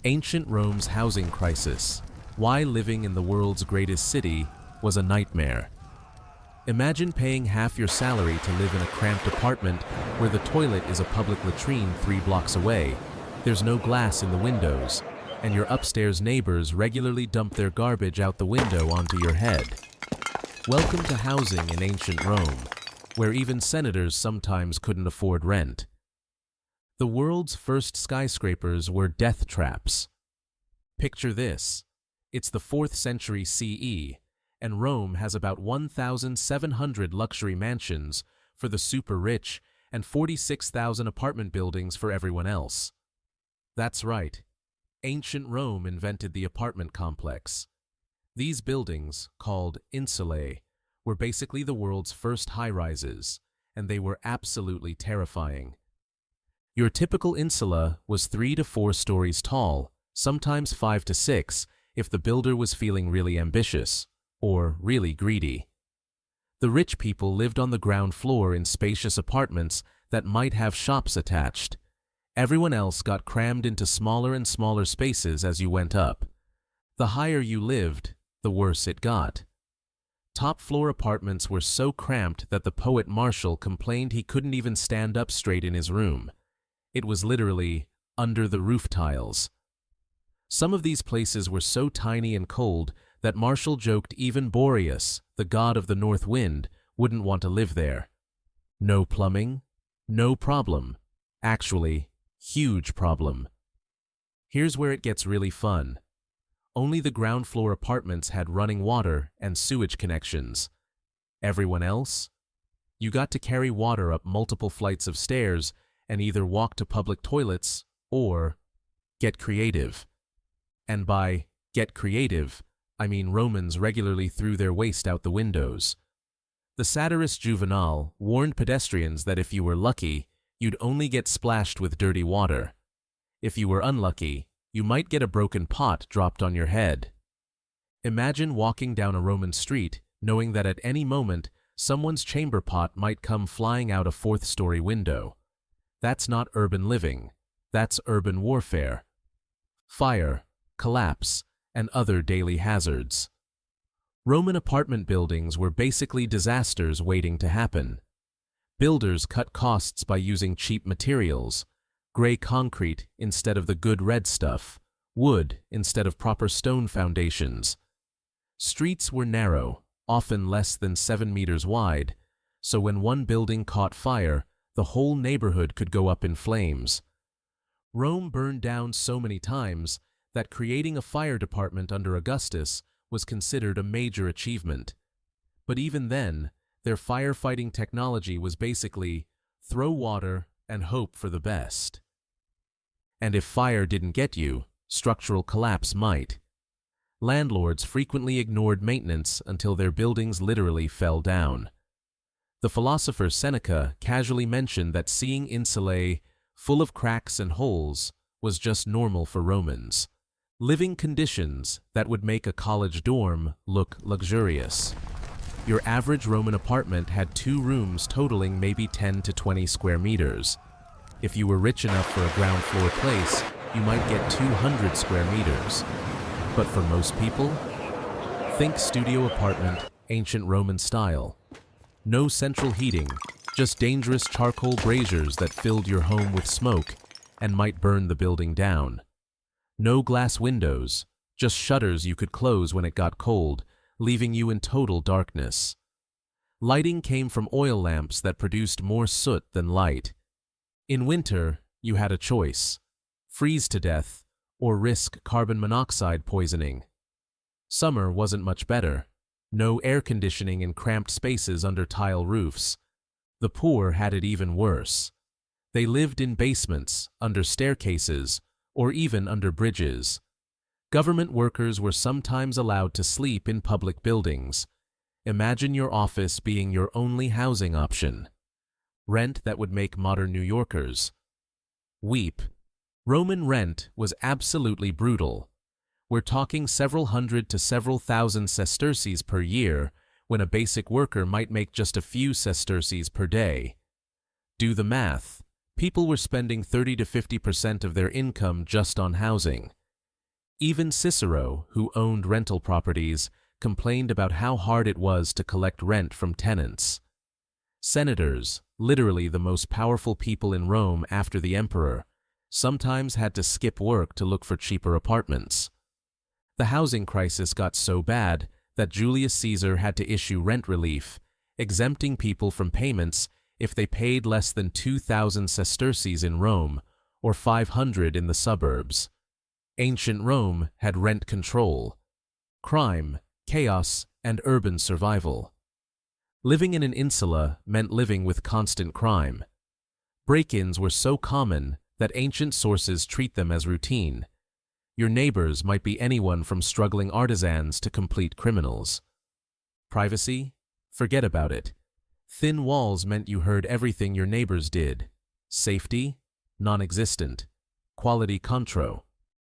Ancient Rome's housing crisis. Why living in the world's greatest city was a nightmare. Imagine paying half your salary to live in a cramped apartment where the toilet is a public latrine 3 blocks away, there's no glass in the windows, and your upstairs neighbors regularly dump their garbage out the window onto your head. Welcome to housing in ancient Rome, where even senators sometimes couldn't afford rent. The world's first skyscrapers were death traps. Picture this. It's the 4th century CE, and Rome has about 1,700 luxury mansions for the super rich and 46,000 apartment buildings for everyone else. That's right. Ancient Rome invented the apartment complex. These buildings, called Insulae, were basically the world's first high-rises, and they were absolutely terrifying. Your typical insula was 3 to 4 stories tall, sometimes 5 to 6 if the builder was feeling really ambitious or really greedy. The rich people lived on the ground floor in spacious apartments that might have shops attached. Everyone else got crammed into smaller and smaller spaces as you went up. The higher you lived, the worse it got. Top-floor apartments were so cramped that the poet Martial complained he couldn't even stand up straight in his room. It was literally under the roof tiles. Some of these places were so tiny and cold that Martial joked even Boreas, the god of the north wind, wouldn't want to live there. No plumbing? No problem. Actually, huge problem. Here's where it gets really fun. Only the ground floor apartments had running water and sewage connections. Everyone else? You got to carry water up multiple flights of stairs and either walk to public toilets or get creative. And by get creative, I mean Romans regularly threw their waste out the windows. The satirist Juvenal warned pedestrians that if you were lucky, you'd only get splashed with dirty water. If you were unlucky, you might get a broken pot dropped on your head. Imagine walking down a Roman street knowing that at any moment someone's chamber pot might come flying out a 4th-story window. That's not urban living. That's urban warfare. Fire, collapse, and other daily hazards. Roman apartment buildings were basically disasters waiting to happen. Builders cut costs by using cheap materials, gray concrete instead of the good red stuff, wood instead of proper stone foundations. Streets were narrow, often less than 7 meters wide, so when one building caught fire, the whole neighborhood could go up in flames. Rome burned down so many times that creating a fire department under Augustus was considered a major achievement. But even then, their firefighting technology was basically throw water and hope for the best. And if fire didn't get you, structural collapse might. Landlords frequently ignored maintenance until their buildings literally fell down. The philosopher Seneca casually mentioned that seeing Insulae full of cracks and holes was just normal for Romans. Living conditions that would make a college dorm look luxurious. Your average Roman apartment had 2 rooms totaling maybe 10 to 20 square meters. If you were rich enough for a ground floor place, you might get 200 square meters. But for most people, think studio apartment, ancient Roman style. No central heating, just dangerous charcoal braziers that filled your home with smoke and might burn the building down. No glass windows, just shutters you could close when it got cold, leaving you in total darkness. Lighting came from oil lamps that produced more soot than light. In winter, you had a choice: freeze to death or risk carbon monoxide poisoning. Summer wasn't much better. No air conditioning in cramped spaces under tile roofs. The poor had it even worse. They lived in basements, under staircases, or even under bridges. Government workers were sometimes allowed to sleep in public buildings. Imagine your office being your only housing option. Rent that would make modern New Yorkers weep. Roman rent was absolutely brutal. We're talking several hundred to several thousand sesterces per year, when a basic worker might make just a few sesterces per day. Do the math. People were spending 30 to 50% of their income just on housing. Even Cicero, who owned rental properties, complained about how hard it was to collect rent from tenants. Senators, literally the most powerful people in Rome after the emperor, sometimes had to skip work to look for cheaper apartments. The housing crisis got so bad that Julius Caesar had to issue rent relief, exempting people from payments if they paid less than 2,000 sesterces in Rome, or 500 in the suburbs. Ancient Rome had rent control, crime, chaos, and urban survival. Living in an insula meant living with constant crime. Break-ins were so common that ancient sources treat them as routine. Your neighbors might be anyone from struggling artisans to complete criminals. Privacy? Forget about it. Thin walls meant you heard everything your neighbors did. Safety? Non-existent. Quality contro.